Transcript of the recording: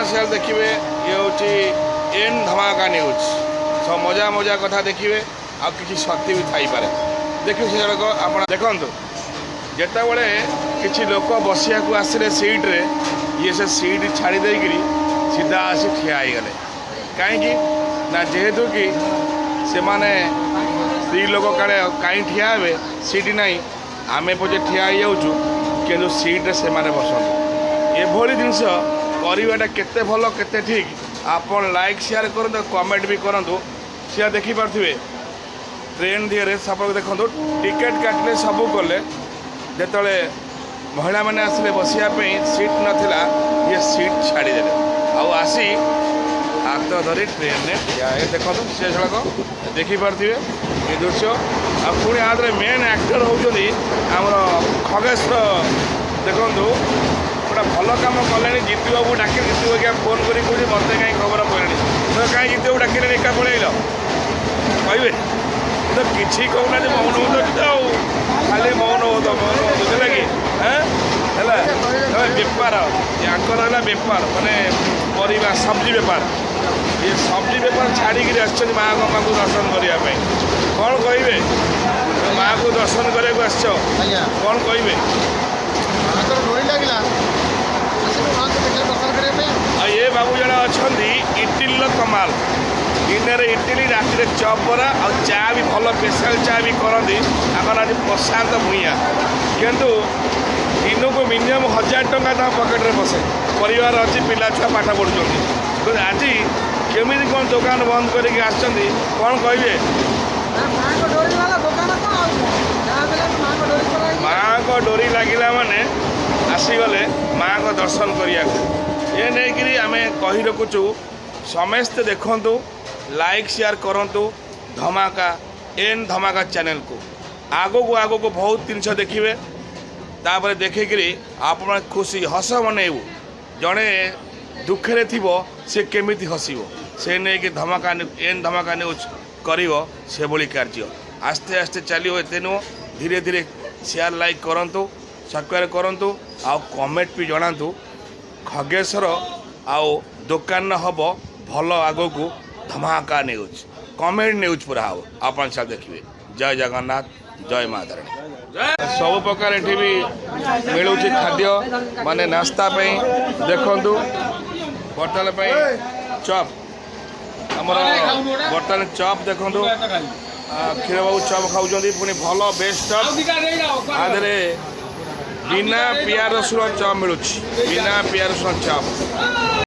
से देखिए ये हूँ एन धमाका न्यूज सब मजा मजा कथा देखिए आ कि शक्ति भी थाईपे देखिए से जड़क आप देखु जिते बड़े किसी लोक बसिया आसिले सीट्रे ये से सीट छाड़ी देकरी सीधा आसी ठिया गले कहीं ना जेहेतु कि से माने स्त्री लोक काले कहीं ठिया हे सीट ना आम पचे ठिया हो कि सीट्रे से बसत एभली जिनस करवाटा केते भल केते ठीक आपन लाइक शेयर करूँ कमेंट भी करूँ सी देखिपे ट्रेन दिए सब देखो टिकेट काटिले सब कले जिते महिला मैंने आसिले बसापी सीट नाला ये सीट छाड़ीदे आसी हाथ धरी ट्रेन में ठिया देखो से झलक देखिपे ये दृश्य आ पुणी आदि मेन एक्टर होती आमर खगेश्वर देखु गोटे भल कम कले जीतू बाबू डाक जीतू बाबू फोन कर मत कहीं खबर पड़े तो कहीं जीतू बाबू डाक एका पलैल कहे तो किसी कहना मौन हो खाली मौन हो बुझे कि बेपार यहाँ बेपार माने परिवा सब्जी बेपार ये सब्जी बेपार छाड़ी माँ गंगा को दर्शन करने कौन कहे माँ को दर्शन करने आस कौन कहे ये बाबू जड़े अच्छा इटिल कमाल दिन इटिली राति चप बरा आ चा भी भल स्पेशल चा भी करती आम आज प्रशांत भूया किंतु दिन को मिनिमम 1000 टंका पकेट में बसे परिवार अच्छी पिला छुआ पाठ पढ़ुं तो आज केमी कौन दुकान बंद करके आसछंती कौन कहे माँ को डोरी लगिला माने आसीगले माँ को दर्शन करने ये नहीं आम कही रखुचु समस्ते देखु लाइक शेयर करूँ धमाका एन धमाका चैनल को आगो को बहुत जिन देखिए तापर देखिकी आप खुशी हस मनइबू जड़े दुखे थी सी केमी हसब से नहीं कि धमाका एन धमाका न्यूज कर से भाई कार्य आस्ते आस्ते चलो एत नुह धीरे धीरे शेयर लाइक करूँ सब्सक्राइब करूँ आ कमेंट भी जनातु खगेश्वर आउ दुकान हम भल आग को धमाका न्यूज कमेंट न्यूज पूरा हम आप देखिए जय जगन्नाथ जय माँ तारिणी सब प्रकार ये भी मिलूँ खाद्य माने नास्ता देखु बर्तन चप आमर बर्तन चप देखु क्षीर बाबू चप खाऊँ पुणी भल बेस्ट चप आधे बिना पिया रसुण चप मिलूँ बिना पिया रसुण चप।